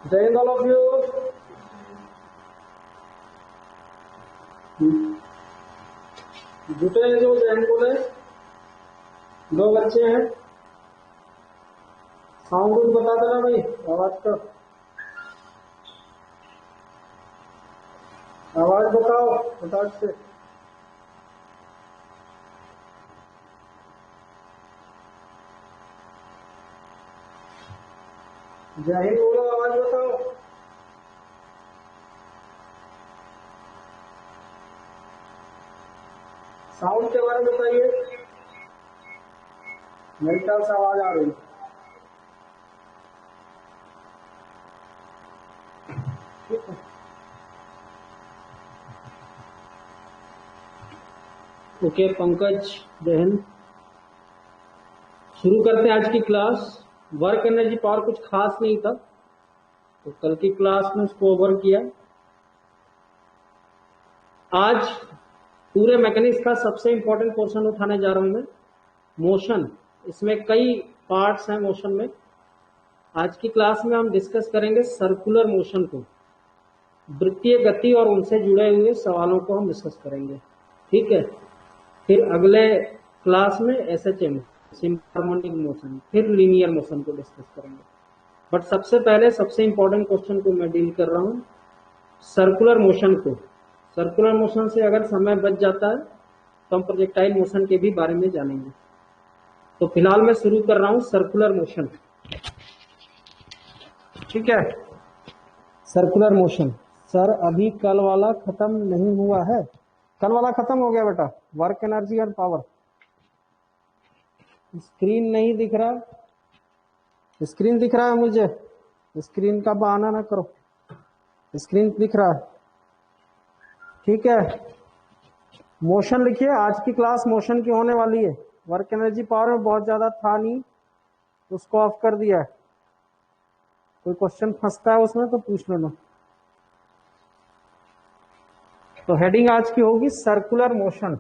जय Hind all of you. जुटे हैं जो जय हिंद बोले। दो बच्चे हैं, साउंड बता देना भाई, आवाज का आवाज बताओ फटाक से। जय हिंद बोलो, आवाज बताओ। साउंड के बारे में बताइए, मेरे ख्याल से आवाज आ रही। ओके पंकज, जय हिंद। शुरू करते हैं आज की क्लास। वर्क एनर्जी पावर कुछ खास नहीं था, तो कल की क्लास में उसको ओवर किया। आज पूरे मैकेनिक्स का सबसे इंपॉर्टेंट पोर्शन उठाने जा रहा हूं मैं, मोशन। इसमें कई पार्ट्स हैं मोशन में। आज की क्लास में हम डिस्कस करेंगे सर्कुलर मोशन को, वृत्तीय गति और उनसे जुड़े हुए सवालों को हम डिस्कस करेंगे, ठीक है। फिर अगले क्लास में एसएचएम, सिंपल हार्मोनिक मोशन, फिर लीनियर मोशन को डिस्कस करेंगे। बट सबसे पहले सबसे इंपॉर्टेंट क्वेश्चन को मैं डील कर रहा हूं, सर्कुलर मोशन को। सर्कुलर मोशन से अगर समय बच जाता है तो हम प्रोजेक्टाइल मोशन के भी बारे में जानेंगे। तो फिलहाल मैं शुरू कर रहा हूं सर्कुलर मोशन, ठीक है। Circular motion. सर अभी कल वाला खत्म नहीं हुआ है। कल वाला खत्म हो गया बेटा, work energy and power. Screen नहीं दिख रहा, स्क्रीन दिख रहा है मुझे, स्क्रीन का बहाना ना करो, स्क्रीन दिख रहा है, ठीक है। मोशन लिखिए, आज की क्लास मोशन की होने वाली है। वर्क एनर्जी पावर में बहुत ज्यादा था नहीं, उसको ऑफ कर दिया है। कोई क्वेश्चन फंसता है उसमें तो पूछ लेना। तो हेडिंग आज की होगी सर्कुलर मोशन।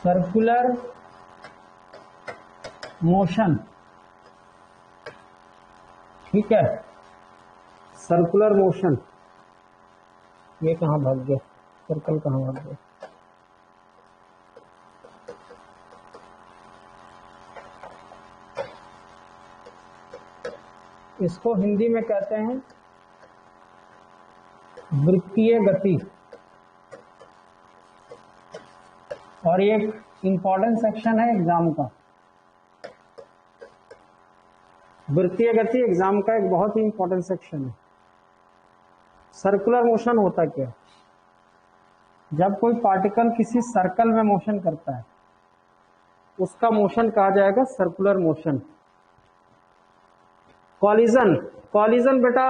सर्कुलर मोशन, ठीक है। सर्कुलर मोशन, ये कहां भाग गया, सर्कल कहां भाग गया। इसको हिंदी में कहते हैं वृत्तीय गति, और ये इंपॉर्टेंट सेक्शन है एग्जाम का। वृत्तीय गति एग्जाम का एक बहुत ही इंपॉर्टेंट सेक्शन है। सर्कुलर मोशन होता क्या है? जब कोई पार्टिकल किसी सर्कल में मोशन करता है उसका मोशन कहा जाएगा सर्कुलर मोशन। कॉलिजन, कॉलिजन बेटा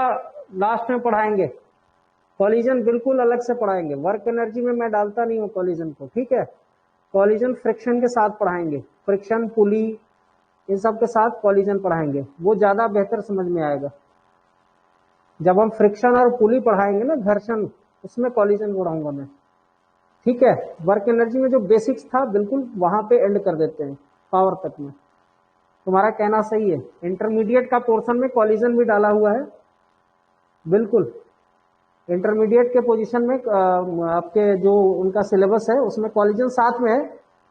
लास्ट में पढ़ाएंगे, कॉलिजन बिल्कुल अलग से पढ़ाएंगे। वर्क एनर्जी में मैं डालता नहीं हूं कॉलिजन को, ठीक है। कॉलिजन फ्रिक्शन के साथ पढ़ाएंगे, फ्रिक्शन पुली इन सब के साथ कॉलिजन पढ़ाएंगे, वो ज्यादा बेहतर समझ में आएगा। जब हम फ्रिक्शन और पुली पढ़ाएंगे ना, घर्षण, उसमें कॉलिजन पढ़ाऊंगा मैं, ठीक है। वर्क एनर्जी में जो बेसिक्स था बिल्कुल वहां पे एंड कर देते हैं, पावर तक में। तुम्हारा कहना सही है, इंटरमीडिएट का पोर्शन में कॉलिजन भी डाला हुआ है, बिल्कुल। इंटरमीडिएट के पोजीशन में आपके जो उनका सिलेबस है उसमें कॉलिजन साथ में है,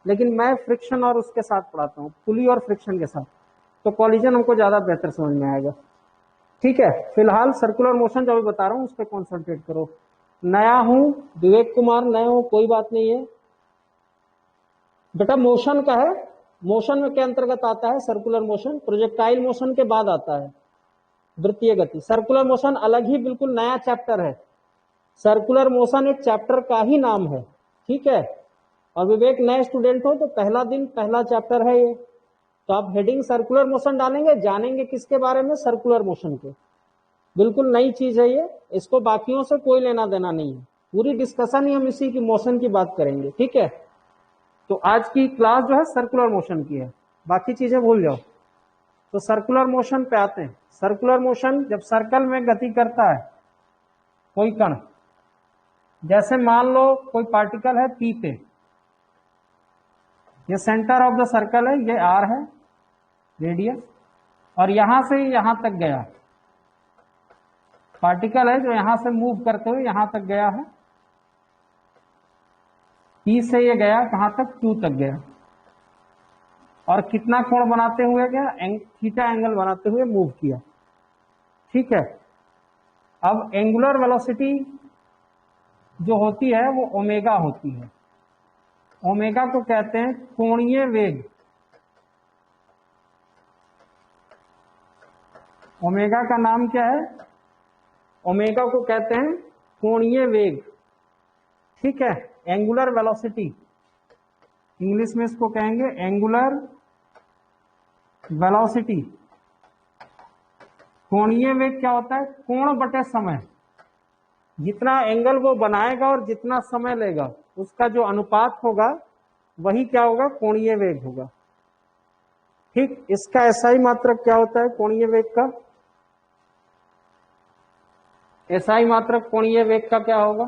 लेकिन मैं फ्रिक्शन और उसके साथ पढ़ाता हूँ, पुली और फ्रिक्शन के साथ। तो कॉलिजन हमको ज्यादा बेहतर समझ में आएगा, ठीक है। फिलहाल सर्कुलर मोशन जो भी बता रहा हूँ उस पर कॉन्सेंट्रेट करो। नया हूं विवेक कुमार, नए हो कोई बात नहीं है बेटा। मोशन का है, मोशन में क्या अंतर्गत आता है सर्कुलर मोशन? प्रोजेक्टाइल मोशन के बाद आता है वृत्तीय गति। सर्कुलर मोशन अलग ही बिल्कुल नया चैप्टर है। सर्कुलर मोशन एक चैप्टर का ही नाम है, ठीक है। और विवेक नए स्टूडेंट हो तो पहला दिन पहला चैप्टर है ये, तो आप हेडिंग सर्कुलर मोशन डालेंगे, जानेंगे किसके बारे में? सर्कुलर मोशन के। बिल्कुल नई चीज है ये, इसको बाकियों से कोई लेना देना नहीं है। पूरी डिस्कशन ही हम इसी की मोशन की बात करेंगे, ठीक है। तो आज की क्लास जो है सर्कुलर मोशन की है, बाकी चीजें भूल जाओ। तो सर्कुलर मोशन पे आते हैं। सर्कुलर मोशन जब सर्कल में गति करता है कोई कण, जैसे मान लो कोई पार्टिकल है पी पे, ये सेंटर ऑफ द सर्कल है, ये आर है रेडियस, और यहां से यहां तक गया पार्टिकल है जो यहां से मूव करते हुए यहां तक गया है, पी से ये गया कहां तक, क्यू तक गया, और कितना कोण बनाते हुए गया, थीटा एंगल बनाते हुए मूव किया। ठीक है, अब एंगुलर वेलोसिटी जो होती है वो ओमेगा होती है। ओमेगा को कहते हैं कोणीय वेग। ओमेगा का नाम क्या है, ओमेगा को कहते हैं कोणीय वेग। ठीक है, एंगुलर वेलोसिटी, इंग्लिश में इसको कहेंगे एंगुलर वेलोसिटी। कोणीय वेग क्या होता है, कोण बटे समय, जितना एंगल वो बनाएगा और जितना समय लेगा उसका जो अनुपात होगा वही क्या होगा, कोणीय वेग होगा। ठीक, इसका एसआई मात्रक क्या होता है कोणीय वेग का, एसआई मात्रक कोणीय वेग का क्या होगा,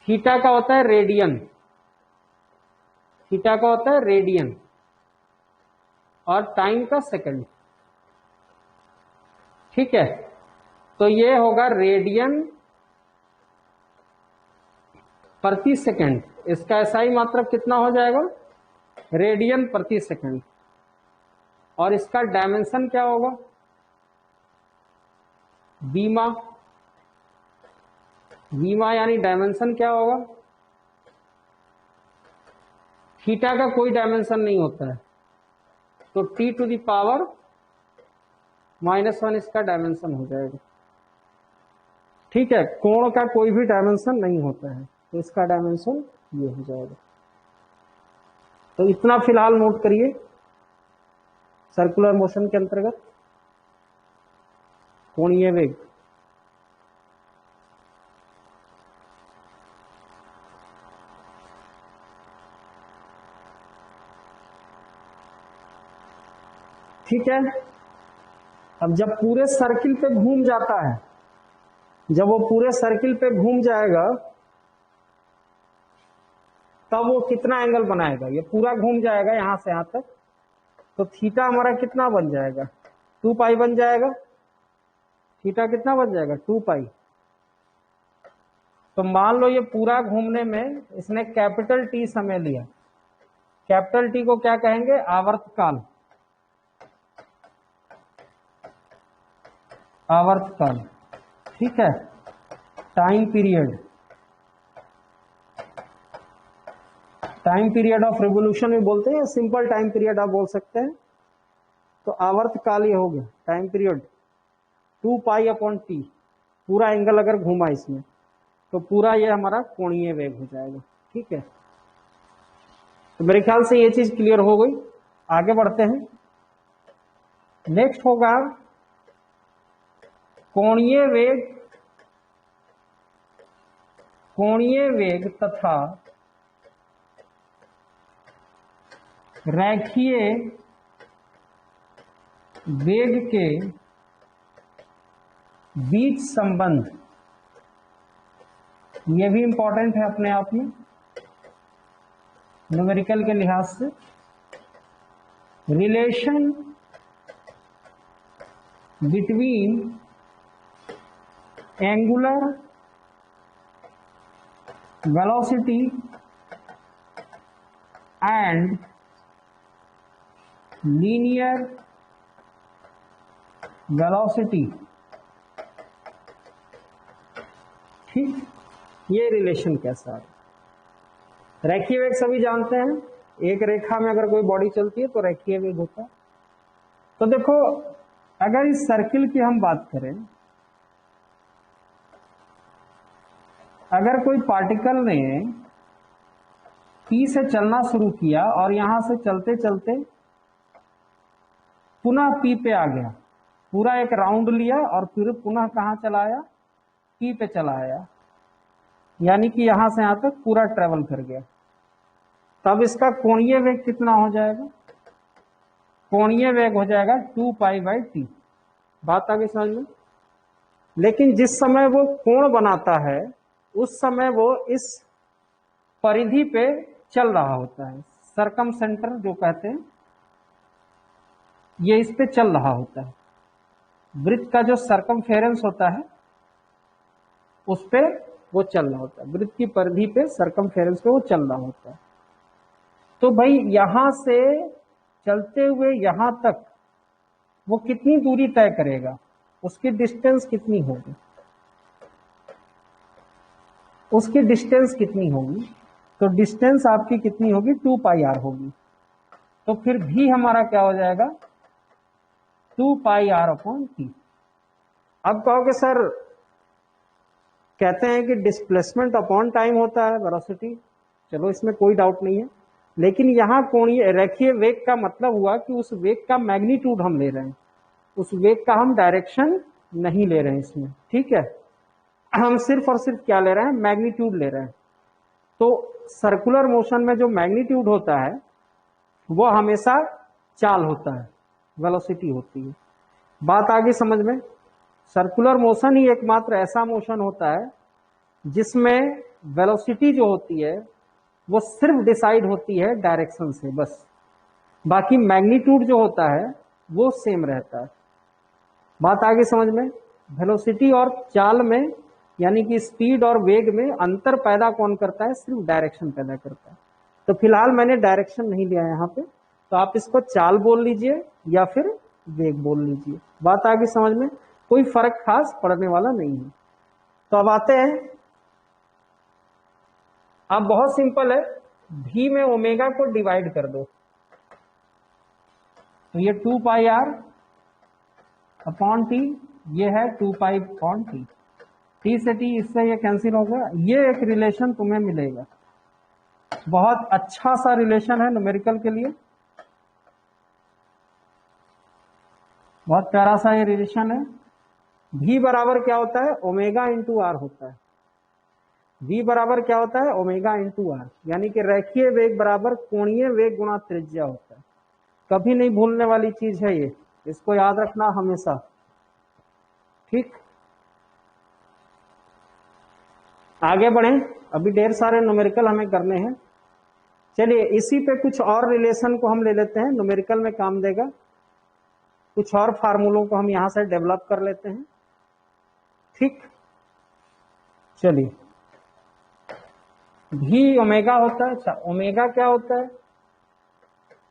थीटा का होता है रेडियन, थीटा का होता है रेडियन, और टाइम का सेकंड। ठीक है, तो ये होगा रेडियन प्रति सेकंड। इसका एसआई मात्रक कितना हो जाएगा, रेडियन प्रति सेकंड, और इसका डायमेंशन क्या होगा, बीमा। बीमा यानी डायमेंशन क्या होगा, थीटा का कोई डायमेंशन नहीं होता है, तो टी टू द पावर -1 इसका डायमेंशन हो जाएगा। ठीक है, कोण का कोई भी डायमेंशन नहीं होता है, तो इसका डायमेंशन ये हो जाएगा। तो इतना फिलहाल नोट करिए सर्कुलर मोशन के अंतर्गत कोणीय वेग। ठीक है, अब जब पूरे सर्किल पे घूम जाता है, जब वो पूरे सर्किल पे घूम जाएगा तब वो कितना एंगल बनाएगा, ये पूरा घूम जाएगा यहां से यहां तक, तो थीटा हमारा कितना बन जाएगा, 2 पाई बन जाएगा। थीटा कितना बन जाएगा, 2 पाई। तो मान लो ये पूरा घूमने में इसने कैपिटल टी समय लिया, कैपिटल टी को क्या कहेंगे, आवर्तकाल, आवर्तकाल। ठीक है, time period, time period of revolution भी बोलते हैं, सिंपल टाइम पीरियड आप बोल सकते हैं। तो आवर्तकाल ये हो गया time period 2 pi upon T, पूरा एंगल अगर घूमा इसमें तो पूरा ये हमारा कोणीय वेग हो जाएगा। ठीक है, तो मेरे ख्याल से ये चीज क्लियर हो गई। आगे बढ़ते हैं, नेक्स्ट होगा कोणीय वेग, कोणीय वेग तथा रैखीय वेग के बीच संबंध। ये भी इंपॉर्टेंट है अपने आप में न्यूमेरिकल के लिहाज से। Relation between angular velocity and linear velocity. ठीक, ये रिलेशन कैसा है, रेखीय वेग सभी जानते हैं, एक रेखा में अगर कोई बॉडी चलती है तो रेखीय वेग होता है। तो देखो, अगर इस सर्किल की हम बात करें, अगर कोई पार्टिकल ने पी से चलना शुरू किया और यहां से चलते चलते पुनः पी पे आ गया, पूरा एक राउंड लिया और फिर पुनः कहां चला आया, पी पे चला आया, यानी कि यहां से यहां तक पूरा ट्रेवल कर गया। तब इसका कोणीय वेग कितना हो जाएगा? कोणीय वेग हो जाएगा 2π/t। बात आगे समझ में। लेकिन जिस समय वो कोण बनाता है उस समय वो इस परिधि पे चल रहा होता है, सरकम सेंटर जो कहते हैं, ये इस पे चल रहा होता है। वृत्त का जो सरकमफेरेंस होता है उस पे वो चल रहा होता है, वृत्त की परिधि पे सरकमफेरेंस पे वो चल रहा होता है। तो भाई यहां से चलते हुए यहां तक वो कितनी दूरी तय करेगा, उसकी डिस्टेंस कितनी होगी, उसकी डिस्टेंस कितनी होगी? तो डिस्टेंस आपकी कितनी होगी? 2πr होगी। तो फिर भी हमारा क्या हो जाएगा? 2πr/t। अब कहोगे सर कहते हैं कि डिस्प्लेसमेंट अपॉन टाइम होता है वेलोसिटी, चलो इसमें कोई डाउट नहीं है, लेकिन यहाँ कोणीय रेखीय वेग का मतलब हुआ कि उस वेग का मैग्नीट्यूड हम ले रहे हैं, उस वेग का हम डायरेक्शन नहीं ले रहे हैं इसमें, ठीक है। हम सिर्फ और सिर्फ क्या ले रहे हैं? मैग्नीट्यूड ले रहे हैं। तो सर्कुलर मोशन में जो मैग्नीट्यूड होता है वो हमेशा चाल होता है, वेलोसिटी होती है। बात आगे समझ में। सर्कुलर मोशन ही एकमात्र ऐसा मोशन होता है जिसमें वेलोसिटी जो होती है वो सिर्फ डिसाइड होती है डायरेक्शन से, बस। बाकी मैग्नीट्यूड जो होता है वो सेम रहता है। बात आगे समझ में। वेलोसिटी और चाल में यानी कि स्पीड और वेग में अंतर पैदा कौन करता है? सिर्फ डायरेक्शन पैदा करता है। तो फिलहाल मैंने डायरेक्शन नहीं लिया यहाँ पे, तो आप इसको चाल बोल लीजिए या फिर वेग बोल लीजिए। बात आगे समझ में, कोई फर्क खास पड़ने वाला नहीं है। तो अब आते हैं, अब बहुत सिंपल है, भी में ओमेगा को डिवाइड कर दो, तो ये 2πr/t, ये है 2π/t। t से t, इससे ये कैंसिल होगा। ये एक रिलेशन तुम्हें मिलेगा, बहुत अच्छा सा रिलेशन है न्यूमेरिकल के लिए, बहुत प्यारा सा ये रिलेशन है। v बराबर क्या होता है? ओमेगा इंटू आर होता है। v बराबर क्या होता है? ओमेगा इंटू आर, यानी कि रेखीय वेग बराबर कोणीय वेग गुणा त्रिज्या होता है। कभी नहीं भूलने वाली चीज है ये, इसको याद रखना हमेशा, ठीक। आगे बढ़ें, अभी ढेर सारे न्यूमेरिकल हमें करने हैं। चलिए इसी पे कुछ और रिलेशन को हम ले लेते हैं, न्यूमेरिकल में काम देगा। कुछ और फार्मूलों को हम यहां से डेवलप कर लेते हैं, ठीक। चलिए, भी ओमेगा होता है। अच्छा, ओमेगा क्या होता है?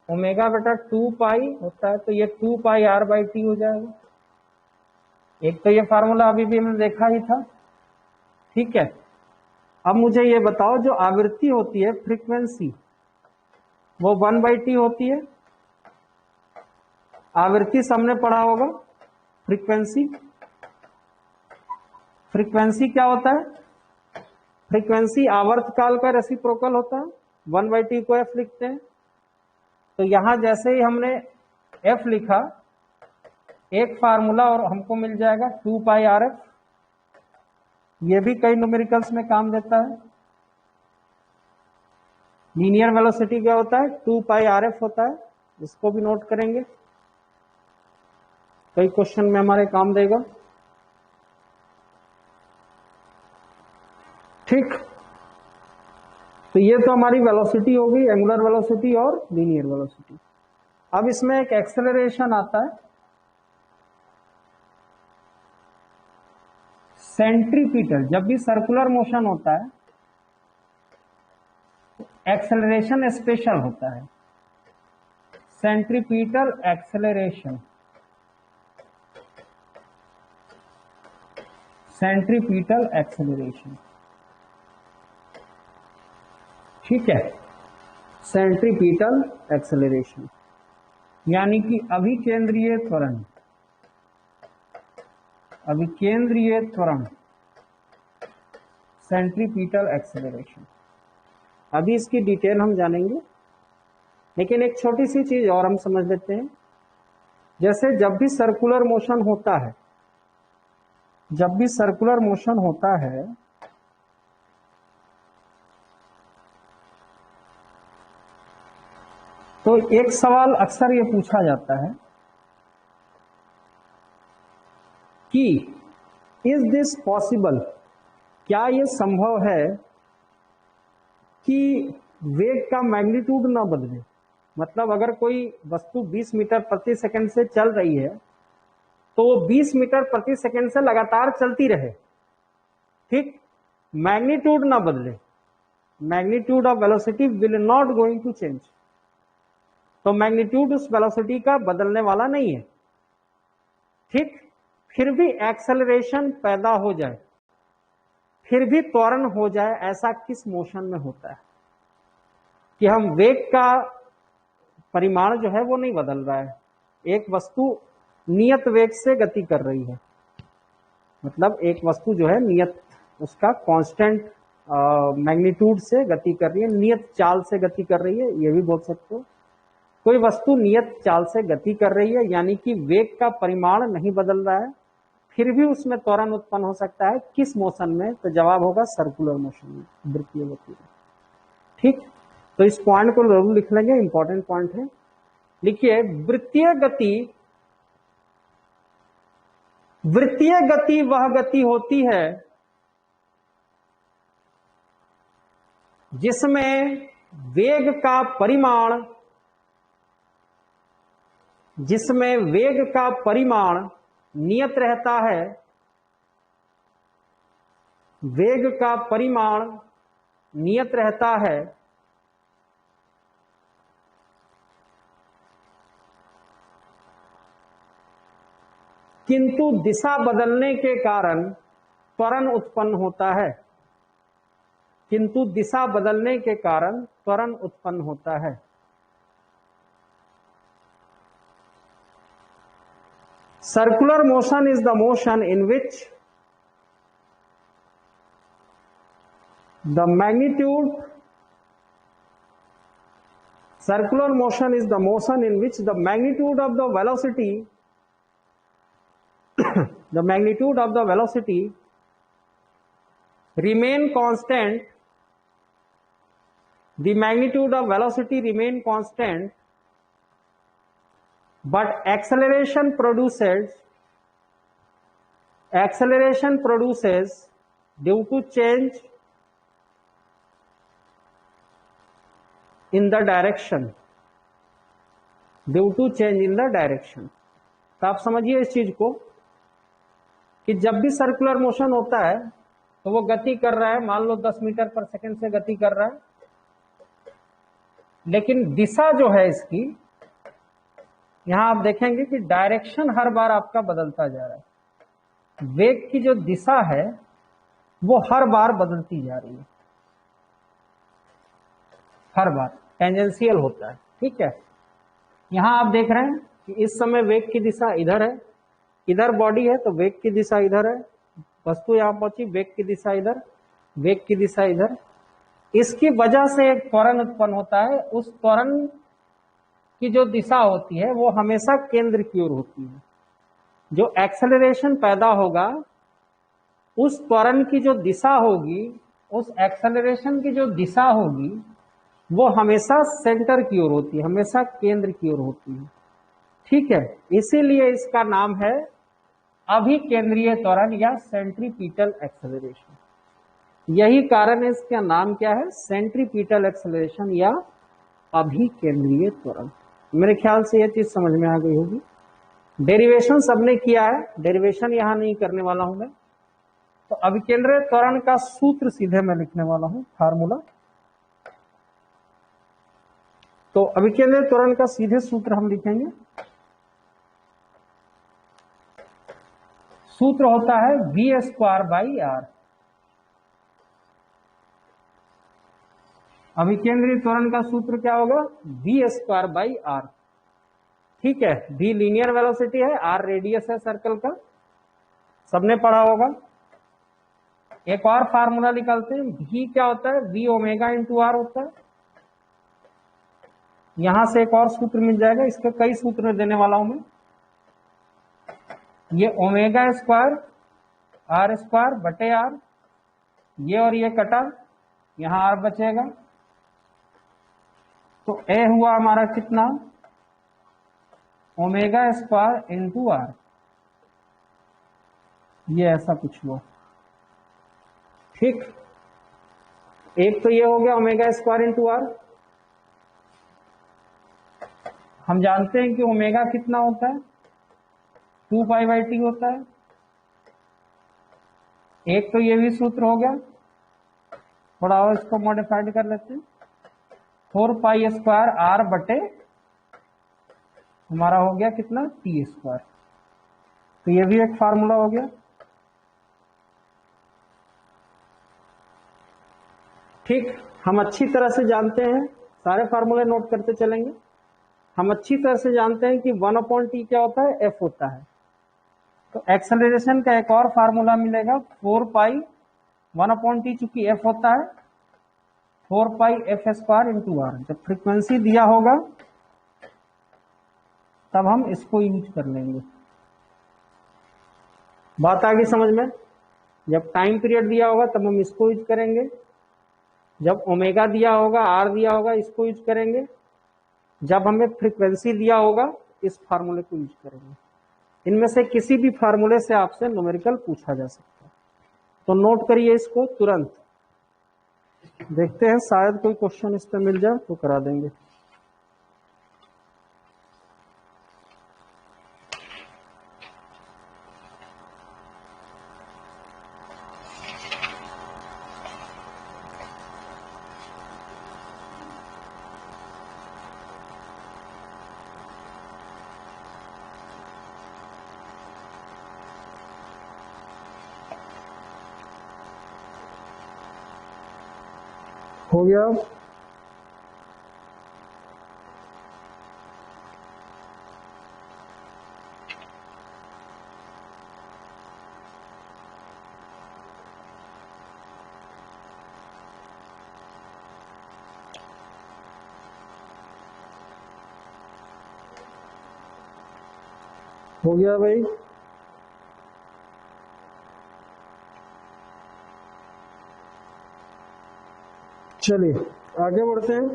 ओमेगा बटा 2π होता है, तो ये 2πr/t हो जाएगा। एक तो ये फार्मूला अभी भी हमने देखा ही था, ठीक है। अब मुझे ये बताओ, जो आवृत्ति होती है, फ्रीक्वेंसी, वो 1/t होती है। आवृत्ति सबने पढ़ा होगा। फ्रीक्वेंसी, फ्रीक्वेंसी क्या होता है? फ्रीक्वेंसी आवर्तकाल का रेसिप्रोकल होता है, 1/t को f लिखते हैं। तो यहां जैसे ही हमने f लिखा, एक फार्मूला और हमको मिल जाएगा 2πrf। ये भी कई न्यूमेरिकल्स में काम देता है। लीनियर वेलोसिटी क्या होता है? 2πrf होता है, इसको भी नोट करेंगे, कई क्वेश्चन में हमारे काम देगा, ठीक। तो ये तो हमारी वेलोसिटी हो गई, एंगुलर वेलोसिटी और लीनियर वेलोसिटी। अब इसमें एक एक्सेलरेशन आता है, सेंट्रीपिटल। जब भी सर्कुलर मोशन होता है एक्सेलरेशन स्पेशल होता है, सेंट्रीपिटल एक्सेलरेशन, सेंट्रीपिटल एक्सेलरेशन, ठीक है। सेंट्रीपिटल एक्सेलरेशन यानी कि अभिकेंद्रीय त्वरण, अभिकेंद्रीय त्वरण, सेंट्रीपिटल एक्सेलरेशन। अभी इसकी डिटेल हम जानेंगे, लेकिन एक छोटी सी चीज और हम समझ लेते हैं। जैसे जब भी सर्कुलर मोशन होता है, जब भी सर्कुलर मोशन होता है तो एक सवाल अक्सर ये पूछा जाता है कि इज दिस पॉसिबल, क्या ये संभव है कि वेग का मैग्नीट्यूड ना बदले। मतलब अगर कोई वस्तु 20 मीटर प्रति सेकंड से चल रही है तो वो 20 मीटर प्रति सेकंड से लगातार चलती रहे, ठीक, मैग्नीट्यूड ना बदले, magnitude of velocity will not going to change. तो मैग्नीट्यूड उस वेलोसिटी का बदलने वाला नहीं है, ठीक। फिर भी एक्सेलरेशन पैदा हो जाए, फिर भी त्वरण हो जाए, ऐसा किस मोशन में होता है कि हम वेग का परिमाण जो है वो नहीं बदल रहा है, एक वस्तु नियत वेग से गति कर रही है, मतलब एक वस्तु जो है नियत उसका कांस्टेंट मैग्नीट्यूड से गति कर रही है, नियत चाल से गति कर रही है, ये भी बोल सकते हो। कोई वस्तु नियत चाल से गति कर रही है यानी कि वेग का परिमाण नहीं बदल रहा है, फिर भी उसमें त्वरण उत्पन्न हो सकता है, किस मोशन में? तो जवाब होगा सर्कुलर मोशन में, वृत्तीय गति में, ठीक। तो इस पॉइंट को जरूर लिख लेंगे, इंपॉर्टेंट पॉइंट है। लिखिए, वृत्तीय गति, वृत्तीय गति वह गति होती है जिसमें वेग का परिमाण, जिसमें वेग का परिमाण नियत रहता है, वेग का परिमाण नियत रहता है, किंतु दिशा बदलने के कारण त्वरण उत्पन्न होता है, किंतु दिशा बदलने के कारण त्वरण उत्पन्न होता है। Circular motion is the motion in which the magnitude, circular motion is the motion in which the magnitude of the velocity the magnitude of the velocity remain constant, the magnitude of velocity remain constant, but acceleration produces due to change in the direction, due to change in the direction। तो आप समझिए इस चीज को कि जब भी circular motion होता है तो वो गति कर रहा है, मान लो 10 मीटर पर सेकंड से गति कर रहा है, लेकिन दिशा जो है इसकी, यहां आप देखेंगे कि डायरेक्शन हर बार आपका बदलता जा रहा है, वेग की जो दिशा है वो हर बार बदलती जा रही है, हर बार टेंजेंशियल होता है, ठीक है। यहां आप देख रहे हैं कि इस समय वेग की दिशा इधर है, इधर बॉडी है तो वेग की दिशा इधर है, वस्तु यहां पहुंची, वेग की दिशा इधर, वेग की दिशा इधर, इसकी वजह से एक त्वरण उत्पन्न होता है। उस त्वरण की जो दिशा होती है वो हमेशा केंद्र की ओर होती है। जो एक्सेलरेशन पैदा होगा, उस त्वरण की जो दिशा होगी, उस एक्सेलरेशन की जो दिशा होगी वो हमेशा सेंटर की ओर होती है, हमेशा केंद्र की ओर होती है, ठीक है। इसीलिए इसका नाम है अभिकेंद्रीय त्वरण या सेंट्रीपिटल एक्सेलरेशन। यही कारण है इसका नाम क्या है, सेंट्रीपिटल एक्सेलरेशन या अभिकेंद्रीय त्वरण। मेरे ख्याल से यह चीज समझ में आ गई होगी। डेरिवेशन सबने किया है, डेरिवेशन यहां नहीं करने वाला हूं मैं। तो अभिकेंद्रीय त्वरण का सूत्र सीधे मैं लिखने वाला हूं, फार्मूला। तो अभिकेंद्रीय त्वरण का सीधे सूत्र हम लिखेंगे, सूत्र होता है v²/r। अभिकेंद्रीय त्वरण का सूत्र क्या होगा, v²/r, ठीक है। v लीनियर वेलोसिटी है, r रेडियस है सर्कल का, सबने पढ़ा होगा। एक और फार्मूला निकालते हैं, v क्या होता है, v ω/r होता है। यहां से एक और सूत्र मिल जाएगा, इसके कई सूत्र देने वाला हूं मैं। ये ω²r²/r, ये और ये कटा, यहां r बचेगा। तो ए हुआ हमारा कितना, ओमेगा स्क्वायर इंटू आर, ये ऐसा कुछ हुआ। ठीक, एक तो ये हो गया ओमेगा स्क्वायर इंटू आर। हम जानते हैं कि ओमेगा कितना होता है, 2 पाई/टी होता है। एक तो ये भी सूत्र हो गया, थोड़ा और इसको मॉडिफाइड कर लेते हैं, 4 पाई² आर बटे हमारा हो गया कितना, टी स्क्वायर। तो ये भी एक फार्मूला हो गया। ठीक, हम अच्छी तरह से जानते हैं, सारे फार्मूले नोट करते चलेंगे। हम अच्छी तरह से जानते हैं कि 1/t क्या होता है, एफ होता है। तो एक्सेलरेशन का एक और फार्मूला मिलेगा, 4 पाई 1/t, चूंकि एफ होता है 4 पाई f² इंटू आर। जब फ्रीक्वेंसी दिया होगा तब हम इसको यूज कर लेंगे। बात आ गई समझ में? जब टाइम पीरियड दिया होगा तब हम इसको यूज करेंगे, जब ओमेगा दिया होगा, आर दिया होगा, इसको यूज करेंगे, जब हमें फ्रीक्वेंसी दिया होगा इस फार्मूले को यूज करेंगे। इनमें से किसी भी फार्मूले से आपसे न्यूमेरिकल पूछा जा सकता है, तो नोट करिए इसको तुरंत। देखते हैं शायद कोई क्वेश्चन इस पे मिल जाए तो करा देंगे। हो गया? हो गया भाई? चलिए आगे बढ़ते हैं।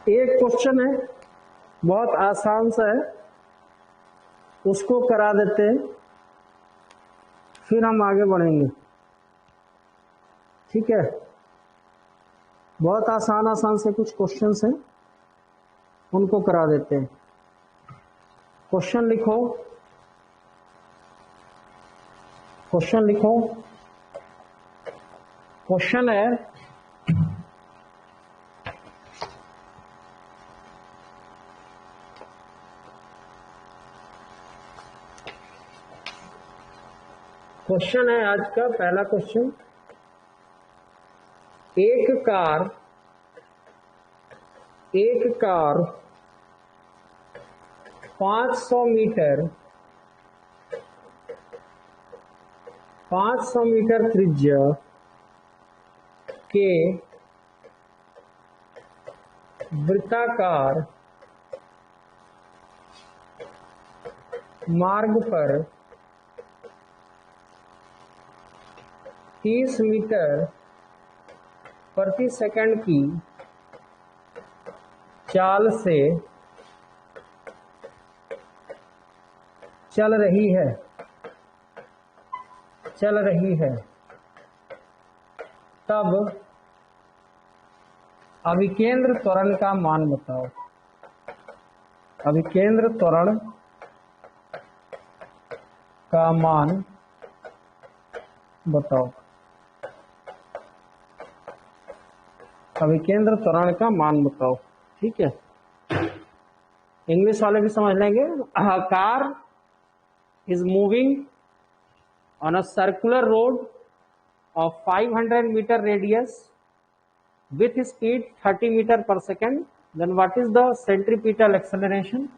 एक क्वेश्चन है, बहुत आसान सा है, उसको करा देते हैं, फिर हम आगे बढ़ेंगे। ठीक है, बहुत आसान आसान से कुछ क्वेश्चंस हैं, उनको करा देते हैं। क्वेश्चन लिखो, क्वेश्चन लिखो। क्वेश्चन है, क्वेश्चन है आज का पहला क्वेश्चन, एक कार 500 मीटर त्रिज्या के वृत्ताकार मार्ग पर 30 मीटर प्रति सेकंड की चाल से चल रही है, तब अभिकेंद्र त्वरण का मान बताओ। अभिकेंद्र त्वरण का मान बताओ। अभिकेंद्र त्वरण का मान बताओ। ठीक है, इंग्लिश वाले भी समझ लेंगे। Car is moving on a circular road of 500 meter radius with speed 30 meter per second, then what is the centripetal acceleration?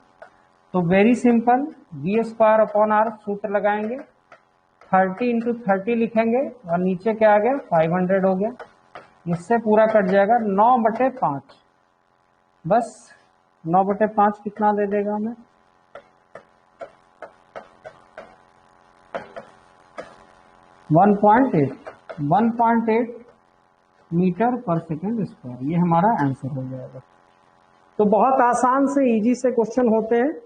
तो वेरी सिंपल, v²/r सूत्र लगाएंगे, 30 × 30 लिखेंगे और नीचे क्या आ गया, 500 हो गया। इससे पूरा कट जाएगा 9/5, बस 9/5 कितना दे देगा हमें, 1.8। 1.8 मीटर पर सेकेंड स्क्वायर, ये हमारा आंसर हो जाएगा। तो बहुत आसान से इजी से क्वेश्चन होते हैं,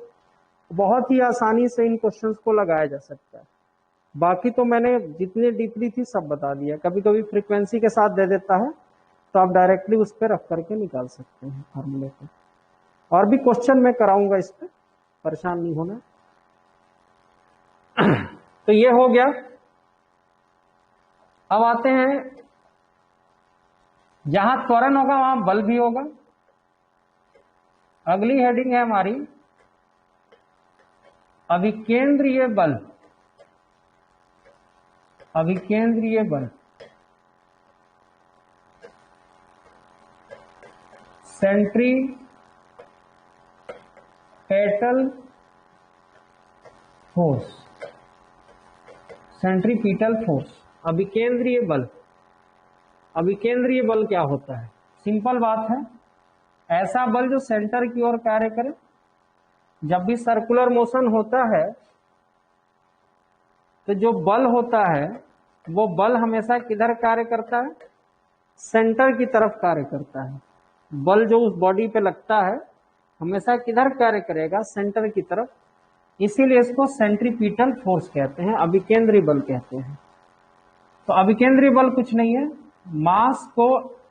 बहुत ही आसानी से इन क्वेश्चंस को लगाया जा सकता है। बाकी तो मैंने जितनी डीपली थी सब बता दिया, कभी कभी फ्रीक्वेंसी के साथ दे देता है तो आप डायरेक्टली उस पर रख करके निकाल सकते हैं फार्मूले को। और भी क्वेश्चन मैं कराऊंगा इस पर, परेशान नहीं होना। तो ये हो गया। अब आते हैं, जहां त्वरण होगा वहां बल भी होगा। अगली हेडिंग है हमारी अभिकेंद्रीय बल। अभिकेंद्रीय बल, सेंट्रीपेटल फोर्स, सेंट्रीपिटल फोर्स, अभिकेंद्रीय बल। अभिकेंद्रीय बल क्या होता है? सिंपल बात है, ऐसा बल जो सेंटर की ओर कार्य करे। जब भी सर्कुलर मोशन होता है तो जो बल होता है वो बल हमेशा किधर कार्य करता है? सेंटर की तरफ कार्य करता है। बल जो उस बॉडी पे लगता है हमेशा किधर कार्य करेगा? सेंटर की तरफ। इसीलिए इसको सेंट्रीपिटल फोर्स कहते हैं, अभिकेंद्रीय बल कहते हैं। तो अभिकेंद्रीय बल कुछ नहीं है, मास को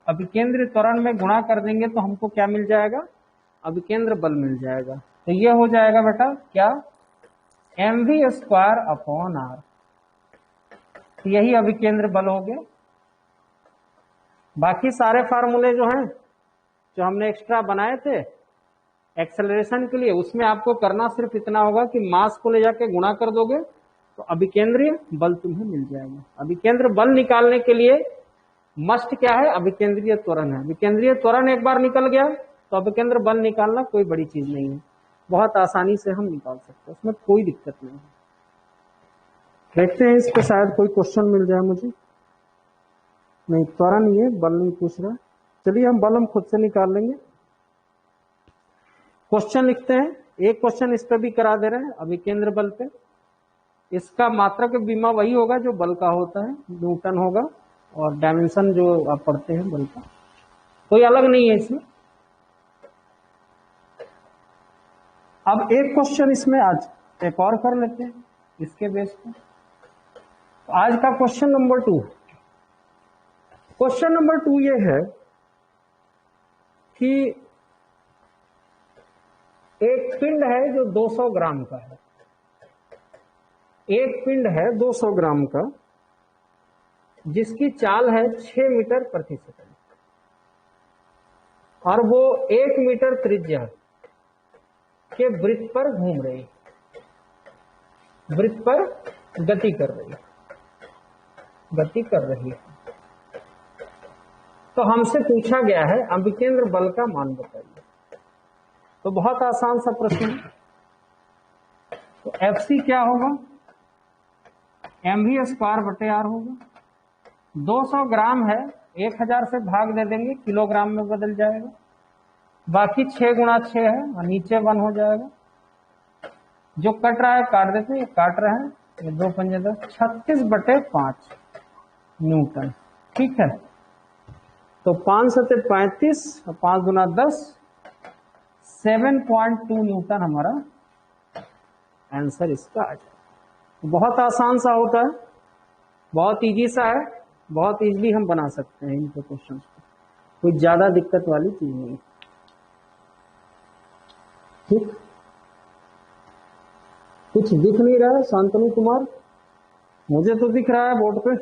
अभिकेंद्रीय त्वरण में गुणा कर देंगे तो हमको क्या मिल जाएगा? अभिकेंद्र बल मिल जाएगा। तो ये हो जाएगा बेटा क्या? mv²/r। तो यही अभिकेंद्र बल हो गया। बाकी सारे फार्मूले जो हैं, जो हमने एक्स्ट्रा बनाए थे एक्सेलरेशन के लिए, उसमें आपको करना सिर्फ इतना होगा कि मास को ले जाके गुणा कर दोगे तो अभिकेंद्रीय बल तुम्हें मिल जाएगा। अभिकेंद्र बल निकालने के लिए मस्ट क्या है? अभिकेंद्रीय त्वरण है। अभिकेंद्रीय त्वरण एक बार निकल गया तो अभिकेंद्र बल निकालना कोई बड़ी चीज नहीं है, बहुत आसानी से हम निकाल सकते हैं, उसमें कोई दिक्कत नहीं है। देखते हैं इस पे शायद कोई क्वेश्चन मिल जाए मुझे। नहीं, त्वरण ही है, बल नहीं पूछ रहा। चलिए हम बल खुद से निकाल लेंगे। क्वेश्चन लिखते हैं, एक क्वेश्चन इस पे भी करा दे रहे हैं अभिकेंद्र बल पे। इसका मात्रक बीमा वही होगा जो बल का होता है, न्यूटन होगा, और डायमेंशन जो आप पढ़ते हैं बल का, कोई अलग नहीं है इसमें। अब एक क्वेश्चन इसमें आज एक और कर लेते हैं इसके बेस पे। तो आज का क्वेश्चन नंबर 2। क्वेश्चन नंबर 2 ये है कि एक पिंड है जो 200 ग्राम का है। एक पिंड है 200 ग्राम का जिसकी चाल है 6 मीटर प्रति सेकंड, और वो 1 मीटर त्रिज्या के वृत्त पर घूम रही, वृत्त पर गति कर रही है। तो हमसे पूछा गया है अभिकेंद्र बल का मान बताइए। तो बहुत आसान सा प्रश्न है। तो FC क्या होगा? mv²/r होगा। 200 ग्राम है, 1000 से भाग दे देंगे, किलोग्राम में बदल जाएगा। बाकी 6 × 6 है और नीचे 1 हो जाएगा। जो कट रहा है काट देते हैं, ये काट रहे हैं, ये 2 × 5 = 10, 36/5 न्यूटन। ठीक है, तो 5 × 7 = 35 और 5 × 10 7.2 न्यूटन हमारा आंसर इसका आ जाएगा। बहुत आसान सा होता है, बहुत इजी सा है, बहुत इजीली हम बना सकते हैं इनके क्वेश्चन को, कोई ज्यादा दिक्कत वाली चीज नहीं। ठीक, कुछ दिख नहीं रहा है शांतनु कुमार? मुझे तो दिख रहा है बोर्ड पे।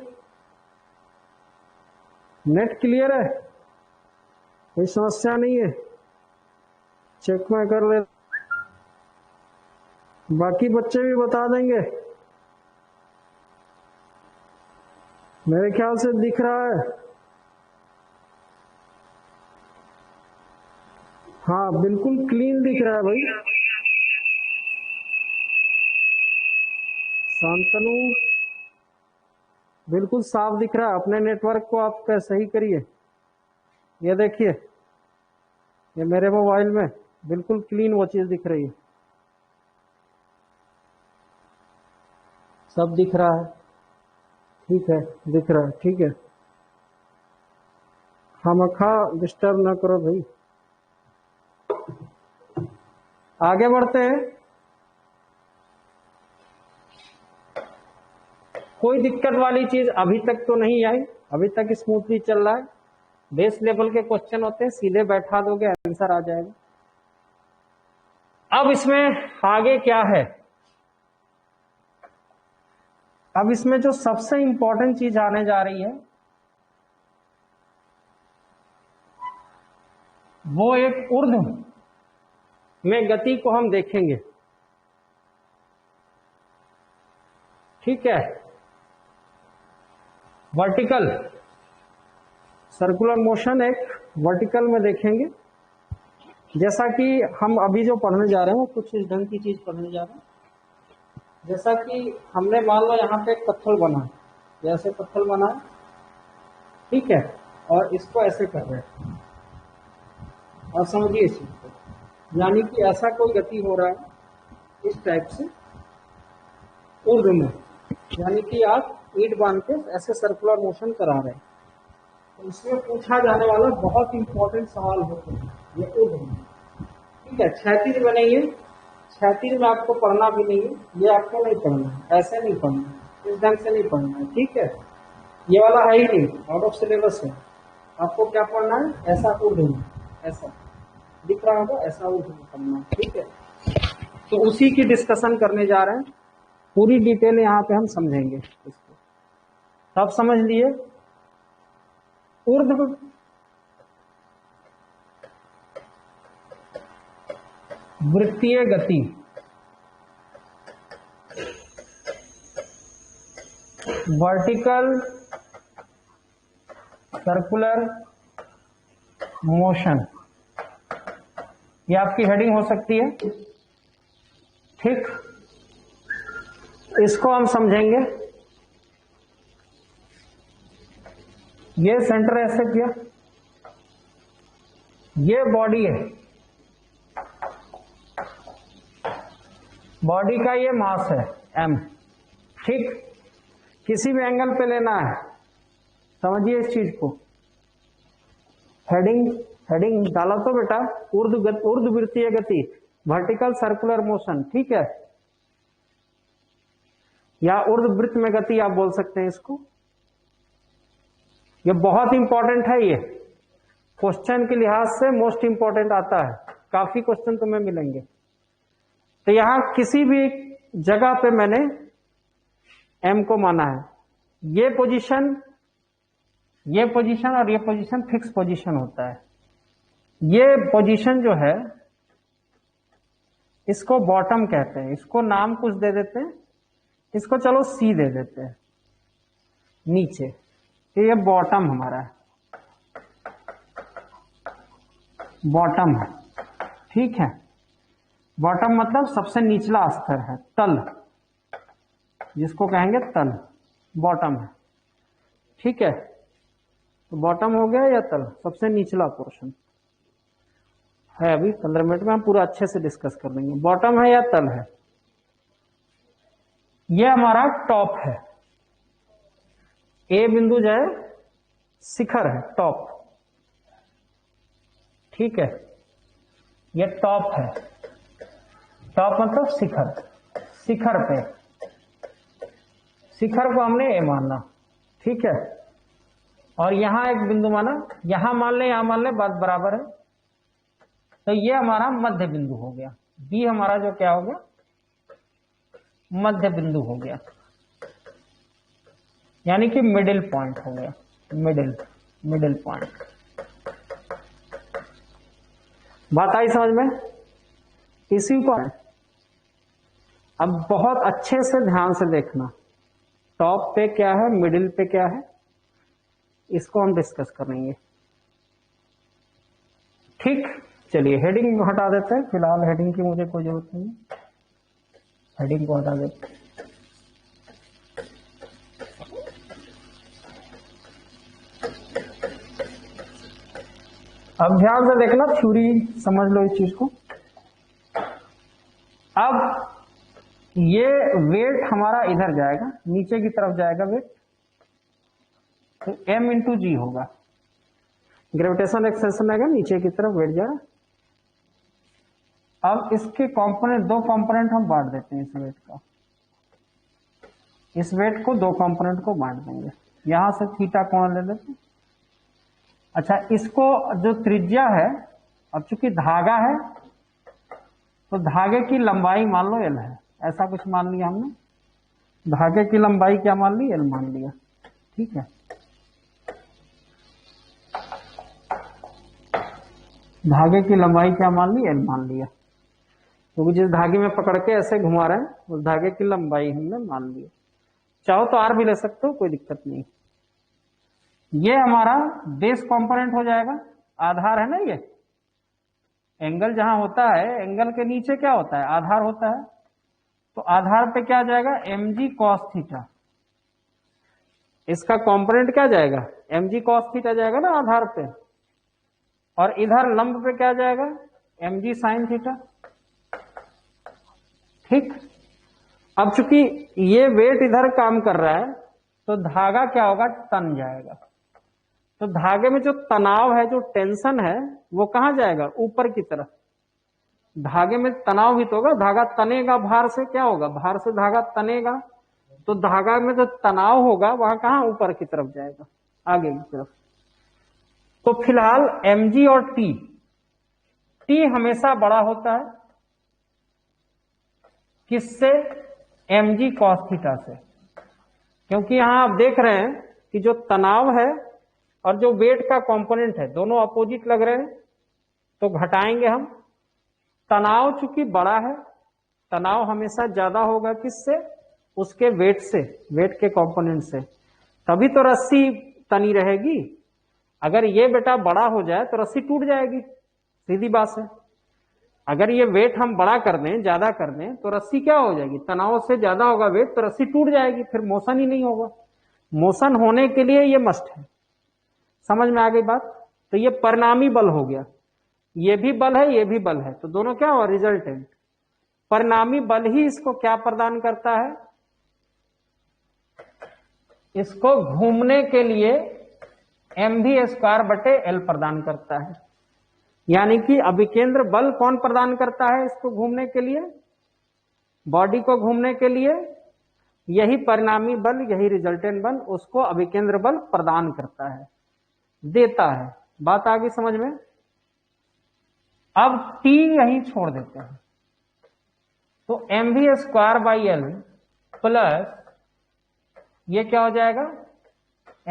नेट क्लियर है, कोई समस्या नहीं है? चेक में कर ले, बाकी बच्चे भी बता देंगे। मेरे ख्याल से दिख रहा है। हाँ, बिल्कुल क्लीन दिख रहा है भाई। शांतनु बिल्कुल साफ दिख रहा है। अपने नेटवर्क को आप सही करिए। ये देखिए, ये मेरे मोबाइल में बिल्कुल क्लीन वो चीज दिख रही है, सब दिख रहा है। ठीक है, दिख रहा है, ठीक है। खामखा डिस्टर्ब ना करो भाई। आगे बढ़ते हैं। कोई दिक्कत वाली चीज अभी तक तो नहीं आई, अभी तक स्मूथली चल रहा है। बेस लेवल के क्वेश्चन होते हैं, सीधे बैठा दोगे आंसर आ जाएगा। अब इसमें आगे क्या है, अब इसमें जो सबसे इंपॉर्टेंट चीज आने जा रही है वो एक ऊर्ध्व में गति को हम देखेंगे, ठीक है। वर्टिकल सर्कुलर मोशन एक वर्टिकल में देखेंगे। जैसा कि हम अभी जो पढ़ने जा रहे हैं वो कुछ इस ढंग की चीज पढ़ने जा रहे हैं। जैसा कि हमने मान लो यहाँ पे एक पत्थर बना, जैसे पत्थर बना, ठीक है, और इसको ऐसे कर रहे हैं, और समझिए इस चीज को, यानी कि ऐसा कोई गति हो रहा है इस टाइप से ऊर्ध्व में, यानी कि आप ईंट बांध के ऐसे सर्कुलर मोशन करा रहे हैं। तो इसमें पूछा जाने वाला बहुत इंपॉर्टेंट सवाल होता है ये ऊर्ध्व में, ठीक है। क्षैतिज बनेंगे, क्षैतिज में आपको पढ़ना भी नहीं है, ये आपको नहीं पढ़ना है, ऐसे नहीं पढ़ना है, इस ढंग से नहीं पढ़ना है, ठीक है। ये वाला है ही नहीं, आउट ऑफ सिलेबस है। आपको क्या पढ़ना है, ऐसा ऊर्ध्व में, ऐसा दिख रहा होगा, ऐसा ऊर्ध्व में पढ़ना है, ठीक है। तो उसी की डिस्कशन करने जा रहे हैं, पूरी डिटेल यहाँ पे हम समझेंगे इसको। तो आप समझ लिए ऊर्ध्व वृत्तीय गति, वर्टिकल सर्कुलर मोशन, ये आपकी हेडिंग हो सकती है, ठीक। इसको हम समझेंगे। ये सेंटर ऐसे किया, ये बॉडी है, बॉडी का ये मास है m, ठीक। किसी भी एंगल पे लेना है, समझिए इस चीज को। हेडिंग डाला तो बेटा, ऊर्ध्ववृत्तीय गति, वर्टिकल सर्कुलर मोशन, ठीक है, या ऊर्ध्ववृत्त में गति आप बोल सकते हैं इसको। ये बहुत इंपॉर्टेंट है, ये क्वेश्चन के लिहाज से मोस्ट इंपॉर्टेंट आता है, काफी क्वेश्चन तुम्हें मिलेंगे। तो यहां किसी भी जगह पे मैंने m को माना है, ये पोजीशन और ये पोजीशन फिक्स पोजीशन होता है। ये पोजीशन जो है इसको बॉटम कहते हैं, इसको नाम कुछ दे देते हैं, इसको चलो C दे देते हैं नीचे, तो ये बॉटम हमारा है, बॉटम है, ठीक है। बॉटम मतलब सबसे निचला स्तर है, तल, जिसको कहेंगे तल, बॉटम है, ठीक है। तो बॉटम हो गया या तल, सबसे निचला पोर्शन है। अभी 15 मिनट में हम पूरा अच्छे से डिस्कस कर लेंगे, बॉटम है या तल है। ये हमारा टॉप है, ए बिंदु जो है शिखर है, टॉप, ठीक है। ये टॉप है, टॉप मतलब शिखर, शिखर पे, शिखर को हमने ए मानना, ठीक है। और यहां एक बिंदु माना, यहां मान ले, यहां मान ले, बात बराबर है। तो ये हमारा मध्य बिंदु हो गया, बी हमारा जो क्या हो गया, मध्य बिंदु हो गया, यानी कि मिडिल पॉइंट हो गया, मिडिल पॉइंट। बात आई समझ में? इसी को अब बहुत अच्छे से ध्यान से देखना, टॉप पे क्या है, मिडिल पे क्या है, इसको हम डिस्कस करेंगे, ठीक। चलिए हेडिंग हटा देते हैं, फिलहाल हेडिंग की मुझे कोई जरूरत नहीं है, हेडिंग को हटा देते हैं। अब ध्यान से देखना, थ्योरी समझ लो इस चीज को। अब ये वेट हमारा इधर जाएगा, नीचे की तरफ जाएगा वेट, तो m इंटू जी होगा, ग्रेविटेशन एक्सेलरेशन आएगा नीचे की तरफ बैठ जाए। अब इसके कंपोनेंट, दो कंपोनेंट हम बांट देते हैं इस वेट का, इस वेट को दो कंपोनेंट को बांट देंगे, यहां से थीटा कोण ले लेते। अच्छा, इसको जो त्रिज्या है, अब चूंकि धागा है तो धागे की लंबाई मान लो l है, ऐसा कुछ मान लिया हमने, धागे की लंबाई क्या मान ली, l मान लिया, ठीक है। धागे की लंबाई क्या मान ली, l मान लिया, क्योंकि जिस धागे में पकड़ के ऐसे घुमा रहे हैं उस धागे की लंबाई हमने मान ली। चाहो तो r भी ले सकते हो, कोई दिक्कत नहीं। ये हमारा बेस कंपोनेंट हो जाएगा, आधार है ना, ये एंगल जहां होता है, एंगल के नीचे क्या होता है, आधार होता है, तो आधार पे क्या जाएगा, mg cos थीटा, इसका कंपोनेंट क्या जाएगा, mg cos थीटा जाएगा ना आधार पे, और इधर लंब पे क्या जाएगा, mg sin थीटा, ठीक। अब चूंकि ये वेट इधर काम कर रहा है तो धागा क्या होगा, तन जाएगा, तो धागे में जो तनाव है, जो टेंशन है, वो कहां जाएगा, ऊपर की तरफ। धागे में तनाव भी तो होगा, धागा तनेगा भार से, क्या होगा, भार से धागा तनेगा, तो धागा में जो तनाव होगा वहां कहां, ऊपर की तरफ जाएगा, आगे की तरफ। तो फिलहाल mg और t हमेशा बड़ा होता है किससे, mg cos थीटा से, क्योंकि यहां आप देख रहे हैं कि जो तनाव है और जो वेट का कंपोनेंट है दोनों अपोजिट लग रहे हैं, तो घटाएंगे हम। तनाव चूंकि बड़ा है, तनाव हमेशा ज्यादा होगा किससे, उसके वेट से, वेट के कंपोनेंट से, तभी तो रस्सी तनी रहेगी। अगर ये बेटा बड़ा हो जाए तो रस्सी टूट जाएगी, सीधी बात है। अगर ये वेट हम बड़ा कर दें, ज्यादा कर दें, तो रस्सी क्या हो जाएगी, तनाव से ज्यादा होगा वेट, तो रस्सी टूट जाएगी, फिर मोशन ही नहीं होगा। मोशन होने के लिए ये मस्ट है, समझ में आ गई बात। तो ये परिणामी बल हो गया, ये भी बल है, ये भी बल है, तो दोनों क्या हुआ, रिजल्टेंट। परिणामी बल ही इसको क्या प्रदान करता है, इसको घूमने के लिए mv²/L प्रदान करता है। यानी कि अभिकेंद्र बल कौन प्रदान करता है इसको घूमने के लिए, बॉडी को घूमने के लिए, यही परिणामी बल, यही रिजल्टेंट बल उसको अभिकेंद्र बल प्रदान करता है, देता है। बात आ गई समझ में। अब t यहीं छोड़ देते हैं, तो mv²/L प्लस ये क्या हो जाएगा,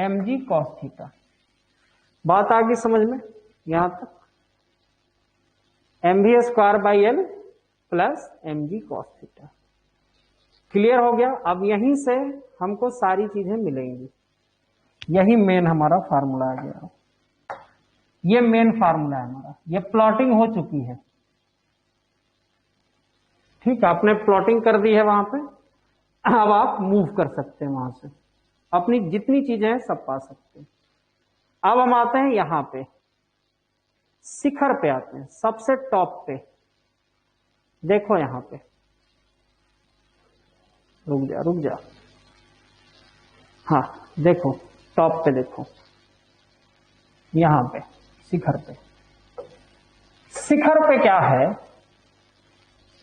mg cos थीटा। बात आ गई समझ में यहां तक, mv²/L plus mg cos theta, clear हो गया। अब यहीं से हमको सारी चीजें मिलेंगी, यही मेन हमारा फार्मूला आ गया, ये मेन फार्मूला है हमारा, ये प्लॉटिंग हो चुकी है, ठीक है, आपने प्लॉटिंग कर दी है वहां पे। अब आप मूव कर सकते हैं वहां से, अपनी जितनी चीजें हैं सब पा सकते हैं। अब हम आते हैं यहां पे, शिखर पे आते हैं, सबसे टॉप पे। देखो यहां पे, रुक जा, हाँ देखो टॉप पे, देखो यहां पे शिखर पे। शिखर पे क्या है,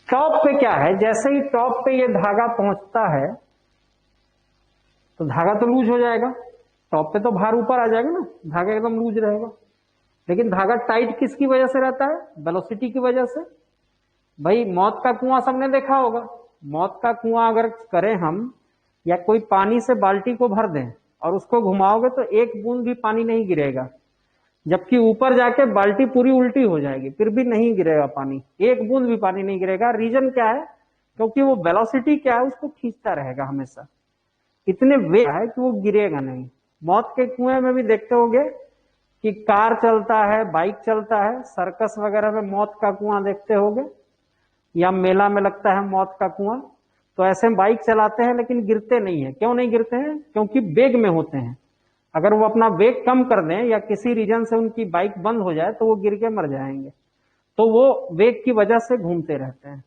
टॉप पे क्या है, जैसे ही टॉप पे ये धागा पहुंचता है तो धागा तो लूज हो जाएगा, टॉप पे तो भार ऊपर आ जाएगा ना, धागा एकदम लूज रहेगा। लेकिन धागा टाइट किसकी वजह से रहता है, वेलोसिटी की वजह से। भाई मौत का कुआं सबने देखा होगा, मौत का कुआं अगर करें हम, या कोई पानी से बाल्टी को भर दें और उसको घुमाओगे तो एक बूंद भी पानी नहीं गिरेगा, जबकि ऊपर जाके बाल्टी पूरी उल्टी हो जाएगी, फिर भी नहीं गिरेगा पानी, एक बूंद भी पानी नहीं गिरेगा। रीजन क्या है, क्योंकि वो वेलोसिटी क्या है, उसको खींचता रहेगा हमेशा, इतने वेग है कि वो गिरेगा नहीं। मौत के कुएं में भी देखते होंगे कि कार चलता है, बाइक चलता है, सर्कस वगैरह में मौत का कुआं देखते होंगे, या मेला में लगता है मौत का कुआं, तो ऐसे बाइक चलाते हैं लेकिन गिरते नहीं है। क्यों नहीं गिरते हैं, क्योंकि वेग में होते हैं। अगर वो अपना वेग कम कर दें या किसी रीजन से उनकी बाइक बंद हो जाए तो वो गिर के मर जाएंगे, तो वो वेग की वजह से घूमते रहते हैं।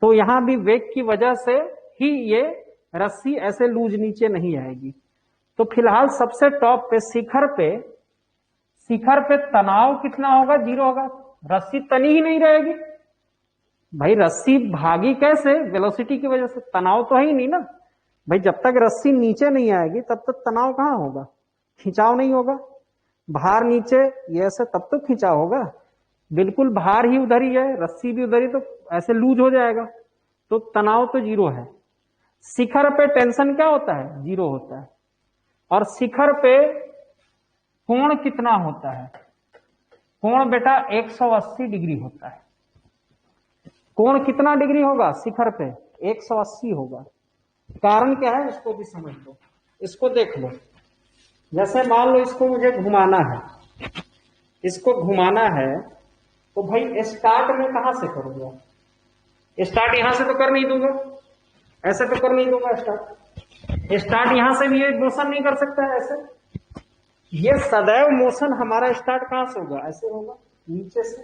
तो यहां भी वेग की वजह से ही ये रस्सी ऐसे लूज नीचे नहीं आएगी, तो फिलहाल सबसे टॉप पे शिखर पे तनाव कितना होगा? 0 होगा। रस्सी तनी ही नहीं रहेगी भाई, रस्सी भागी कैसे? वेलोसिटी की वजह से, तनाव तो है ही नहीं ना भाई। जब तक रस्सी नीचे नहीं आएगी तब तक तनाव कहां होगा? खिंचाव नहीं होगा। भार नीचे ये ऐसे तब तो खिंचाव होगा। बिल्कुल भार ही उधर ही है, रस्सी भी उधर ही, तो ऐसे लूज हो जाएगा, तो तनाव तो 0 है। शिखर पे टेंशन क्या होता है? 0 होता है। और शिखर पे कोण कितना होता है? कोण बेटा 180 डिग्री होता है। कोण कितना डिग्री होगा शिखर पे? 180 होगा। कारण क्या है इसको भी समझ लो, इसको देख लो। जैसे मान लो इसको मुझे घुमाना है, इसको घुमाना है, तो भाई स्टार्ट में कहां से करूंगा? स्टार्ट यहां से तो कर नहीं दूंगा, ऐसे तो कर नहीं दूंगा स्टार्ट यहां से भी ये मोशन नहीं कर सकता है ऐसे। ये सदैव मोशन हमारा स्टार्ट कहां से होगा? ऐसे होगा, नीचे से।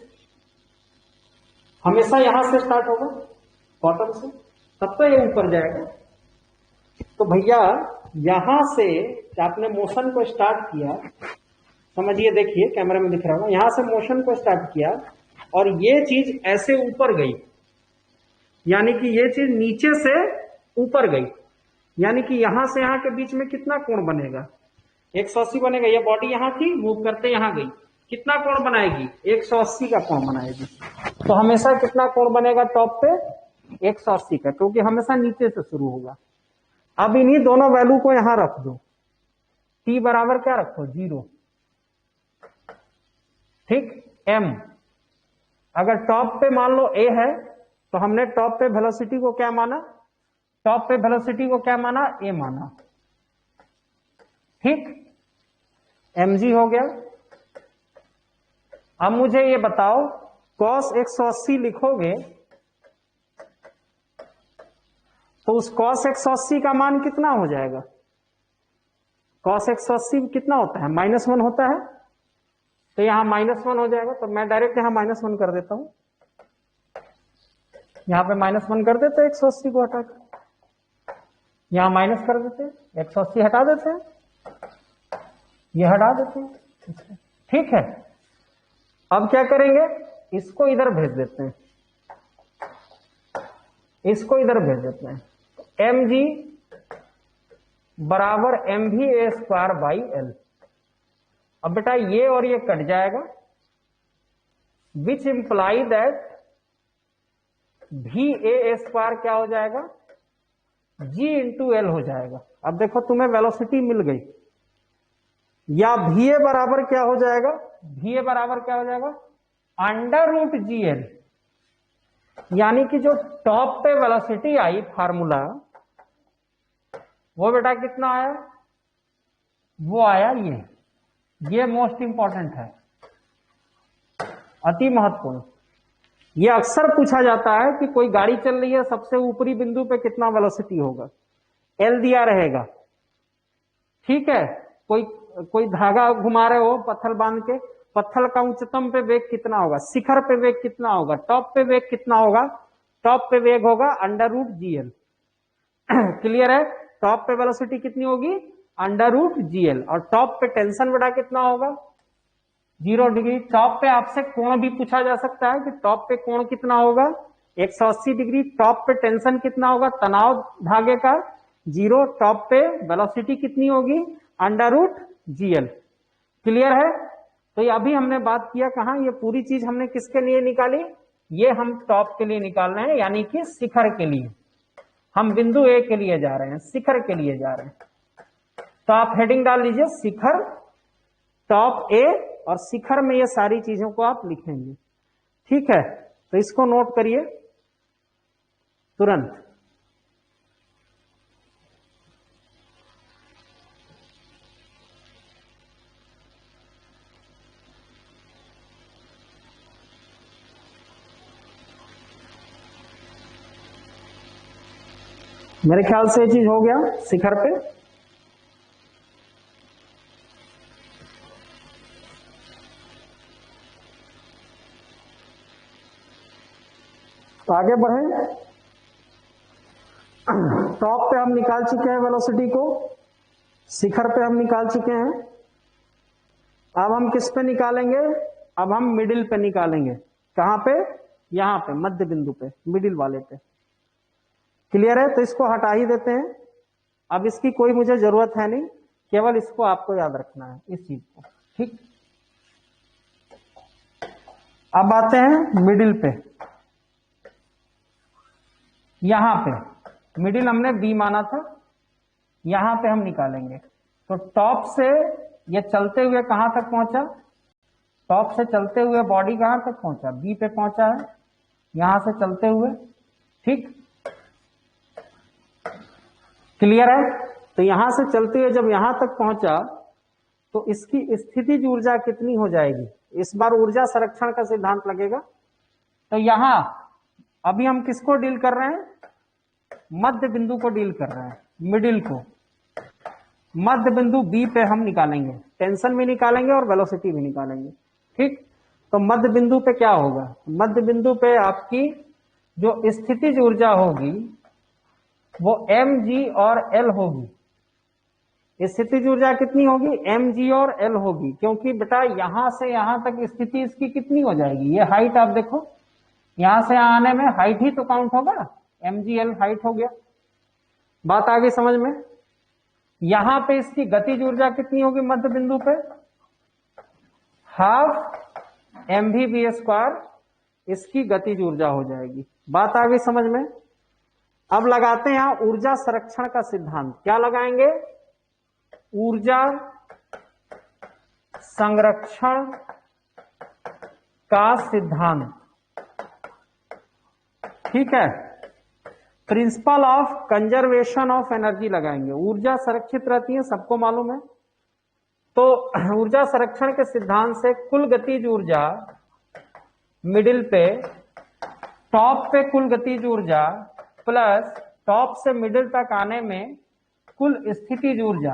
हमेशा यहां से स्टार्ट होगा, बॉटम से, तब तो ये ऊपर जाएगा। तो भैया यहां से आपने मोशन को स्टार्ट किया, समझिए, देखिए कैमरा में दिख रहा होगा, यहां से मोशन को स्टार्ट किया और ये चीज ऐसे ऊपर गई, यानी कि ये चीज नीचे से ऊपर गई, यानी कि यहां से यहां के बीच में कितना कोण बनेगा? 180 बनेगा। ये बॉडी यहां थी, मूव करते यहां गई, कितना कोण बनाएगी? 180 का कोण बनाएगी। तो हमेशा कितना कोण बनेगा टॉप पे? 180 का, क्योंकि हमेशा नीचे से शुरू होगा। अब इन्हीं दोनों वैल्यू को यहां रख दो, t बराबर क्या रखो? 0। ठीक, m। अगर टॉप पे मान लो a है, तो हमने टॉप पे वेलोसिटी को क्या माना? टॉप पे वेलोसिटी को क्या माना? a माना। ठीक, mg हो गया। अब मुझे ये बताओ, cos 180 लिखोगे तो उस cos 180 का मान कितना हो जाएगा? cos 180 कितना होता है? -1 होता है, तो यहां -1 हो जाएगा। तो मैं डायरेक्ट यहां -1 कर देता हूं, यहां पे -1 कर देते हैं 180 को हटा कर, यहां माइनस कर देते हैं, 180 हटा देते हैं, ये हटा देते हैं। ठीक है, अब क्या करेंगे? इसको इधर भेज देते हैं, इसको इधर भेज देते हैं। mg बराबर mva²/L। अब बेटा ये और ये कट जाएगा, विच इंप्लाई दैट va² क्या हो जाएगा? g × L हो जाएगा। अब देखो तुम्हें वेलोसिटी मिल गई, या va बराबर क्या हो जाएगा? va बराबर क्या हो जाएगा? √GL। यानी कि जो टॉप पे वेलोसिटी आई फार्मूला, वो बेटा कितना आया? वो आया ये मोस्ट इंपॉर्टेंट है, अति महत्वपूर्ण। ये अक्सर पूछा जाता है कि कोई गाड़ी चल रही है, सबसे ऊपरी बिंदु पे कितना वेलोसिटी होगा? L दिया रहेगा। ठीक है, कोई धागा घुमा रहे हो पत्थर बांध के, पत्थर का उच्चतम पे वेग कितना होगा? शिखर पे वेग कितना होगा? टॉप पे वेग कितना होगा? टॉप पे वेग होगा √GL। क्लियर है? टॉप पे वेलोसिटी कितनी होगी? √GL। और टॉप पे टेंशन बेटा कितना होगा? 0 डिग्री। टॉप पे आपसे कोण भी पूछा जा सकता है कि टॉप पे कोण कितना होगा? 180 डिग्री। टॉप पे टेंशन कितना होगा तनाव धागे का? 0। टॉप पे वेलोसिटी कितनी होगी? √GL। क्लियर है? तो ये अभी हमने बात किया कहां, ये पूरी चीज हमने किसके लिए निकाली? ये हम टॉप के लिए निकाल रहे हैं, यानी कि शिखर के लिए। हम बिंदु ए के लिए जा रहे हैं, शिखर के लिए जा रहे हैं। तो आप हेडिंग डाल लीजिए शिखर, टॉप ए, और शिखर में ये सारी चीजों को आप लिखेंगे। ठीक है, तो इसको नोट करिए तुरंत। मेरे ख्याल से ये चीज हो गया शिखर पे। तो आगे बढ़े, टॉप पे हम निकाल चुके हैं वेलोसिटी को, शिखर पे हम निकाल चुके हैं। अब हम किस पे निकालेंगे? अब हम मिडिल पे निकालेंगे। कहां पे? यहां पे, मध्य बिंदु पे, मिडिल वाले पे। क्लियर है? तो इसको हटा ही देते हैं। अब इसकी कोई मुझे जरूरत है नहीं, केवल इसको आपको याद रखना है, इस चीज को। ठीक, अब आते हैं मिडिल पे। यहां पे मिडिल हमने बी माना था, यहां पे हम निकालेंगे। तो टॉप से ये चलते हुए कहां तक पहुंचा? टॉप से चलते हुए बॉडी कहां तक पहुंचा? बी पे पहुंचा है, यहां से चलते हुए। ठीक, क्लियर है? तो यहां से चलते हुए जब यहां तक पहुंचा तो इसकी स्थितिज ऊर्जा कितनी हो जाएगी? इस बार ऊर्जा संरक्षण का सिद्धांत लगेगा। तो यहां अभी हम किसको डील कर रहे हैं? मध्य बिंदु को डील कर रहे हैं, मिडिल को। मध्य बिंदु बी पे हम निकालेंगे, टेंशन भी निकालेंगे और वेलोसिटी भी निकालेंगे। ठीक, तो मध्य बिंदु पे क्या होगा? मध्य बिंदु पे आपकी जो स्थितिज ऊर्जा होगी वो mg और l होगी। स्थितिज ऊर्जा कितनी होगी? mg और l होगी, क्योंकि बेटा यहां से यहां तक स्थिति इसकी कितनी हो जाएगी? ये हाइट आप देखो, यहां से यहां आने में हाइट ही तो काउंट होगा, mg l हाइट हो गया। बात आ गई समझ में? यहां पे इसकी गतिज ऊर्जा कितनी होगी मध्य बिंदु पे? हाफ mv/v², इसकी गतिज ऊर्जा हो जाएगी। बात आ गई समझ में? अब लगाते हैं यहां ऊर्जा संरक्षण का सिद्धांत। क्या लगाएंगे? ऊर्जा संरक्षण का सिद्धांत। ठीक है, principle of conservation of energy लगाएंगे। ऊर्जा संरक्षित रहती है, सबको मालूम है। तो ऊर्जा संरक्षण के सिद्धांत से कुल गतिज ऊर्जा मिडिल पे, टॉप पे कुल गतिज ऊर्जा प्लस टॉप से मिडिल तक आने में कुल स्थितिज ऊर्जा,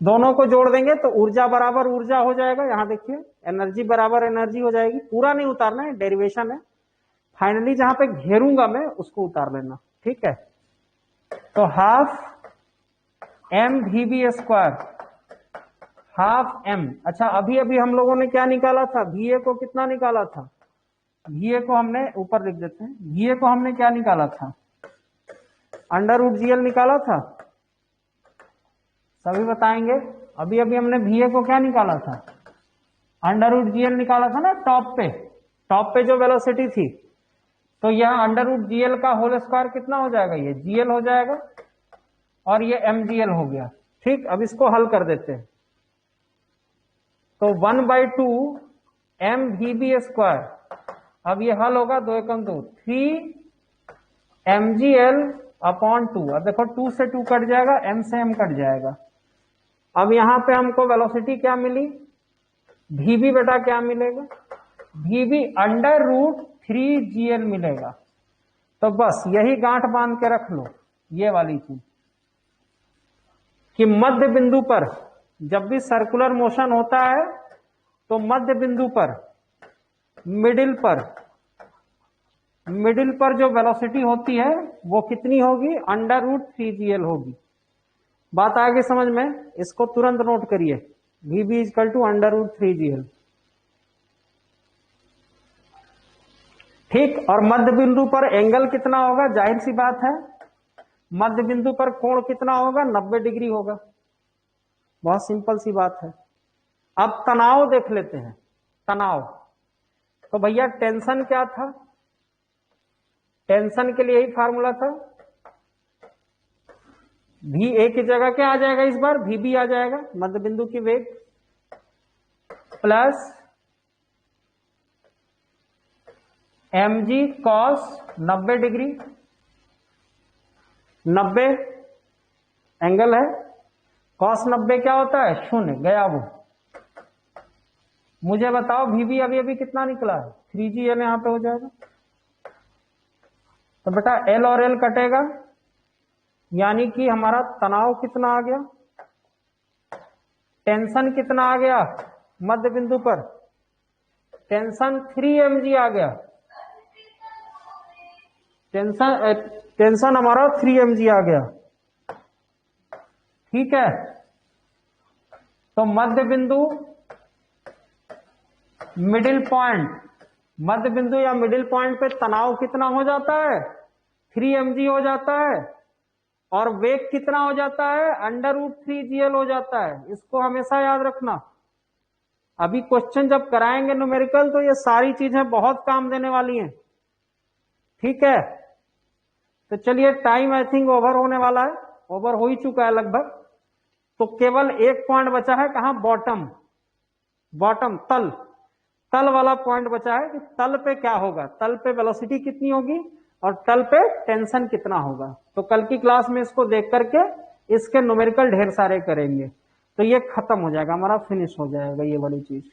दोनों को जोड़ देंगे तो ऊर्जा बराबर ऊर्जा हो जाएगा। यहां देखिए, एनर्जी बराबर एनर्जी हो जाएगी। पूरा नहीं उतारना है, डेरिवेशन है। फाइनली जहां पे घेरूंगा मैं उसको उतार लेना। ठीक है, तो हाफ mv/v², हाफ m। अच्छा, अभी अभी हम लोगों ने क्या निकाला था? va को कितना निकाला था? va को हमने ऊपर लिख देते हैं, va को हमने क्या निकाला था? √gl निकाला था। सभी बताएंगे। अभी अभी हमने va को क्या निकाला था? √gl निकाला था ना। टॉप पे जो वेलोसिटी थी, तो यह √gl का होल स्क्वायर कितना हो जाएगा? ये gl हो जाएगा और ये mgl हो गया। ठीक, अब इसको हल कर देते हैं। तो 1/2 mv/v², अब ये हल होगा, 2 एकम 2, 3 mgl/2। अब देखो 2 से 2 कट जाएगा, m से m कट जाएगा। अब यहां पे हमको वेलोसिटी क्या मिली? vb बेटा क्या मिलेगा? vb √3gl मिलेगा। तो बस यही गांठ बांध के रख लो, ये वाली चीज, कि मध्य बिंदु पर जब भी सर्कुलर मोशन होता है तो मध्य बिंदु पर, मिडिल पर जो वेलोसिटी होती है वो कितनी होगी? √3gl होगी। बात आ गई समझ में? इसको तुरंत नोट करिए, vb = √3gl। ठीक, और मध्य बिंदु पर एंगल कितना होगा? जाहिर सी बात है, मध्य बिंदु पर कोण कितना होगा? 90 डिग्री होगा। बहुत सिंपल सी बात है। अब तनाव देख लेते हैं। तनाव, तो भैया टेंशन क्या था? टेंशन के लिए यही फार्मूला था, va की जगह क्या आ जाएगा? इस बार vb आ जाएगा, मध्य बिंदु की वेग, plus mg cos 90 degree. 90 angle है, cos 90 क्या होता है? 0, गया वो। मुझे बताओ vb अभी अभी कितना निकला है? 3gl यहां पे हो जाएगा। तो बेटा l और l कटेगा, यानी कि हमारा तनाव कितना आ गया? टेंशन कितना आ गया मध्य बिंदु पर? टेंशन 3 mg आ गया। टेंशन हमारा 3 mg आ गया। ठीक है। तो मध्य बिंदु, मिडिल पॉइंट, मध्य बिंदु या मिडिल पॉइंट पे तनाव कितना हो जाता है, 3 mg हो जाता है, और वेग कितना हो जाता है, √3gl हो जाता है। इसको हमेशा याद रखना। अभी क्वेश्चन जब कराएंगे न्यूमेरिकल तो ये सारी चीजें बहुत काम देने वाली हैं, ठीक है। तो चलिए, टाइम आई थिंक ओवर होने वाला है, ओवर हो ही चुका है लगभग। तो केवल एक पॉइंट बचा है, कहां, बॉटम, बॉटम तल, तल वाला पॉइंट बचा है कि तल पे क्या होगा, तल पे वेलोसिटी कितनी होगी और तल पे टेंशन कितना होगा। तो कल की क्लास में इसको देख करके इसके न्यूमेरिकल ढेर सारे करेंगे, तो ये खत्म हो जाएगा हमारा, फिनिश हो जाएगा ये वाली चीज।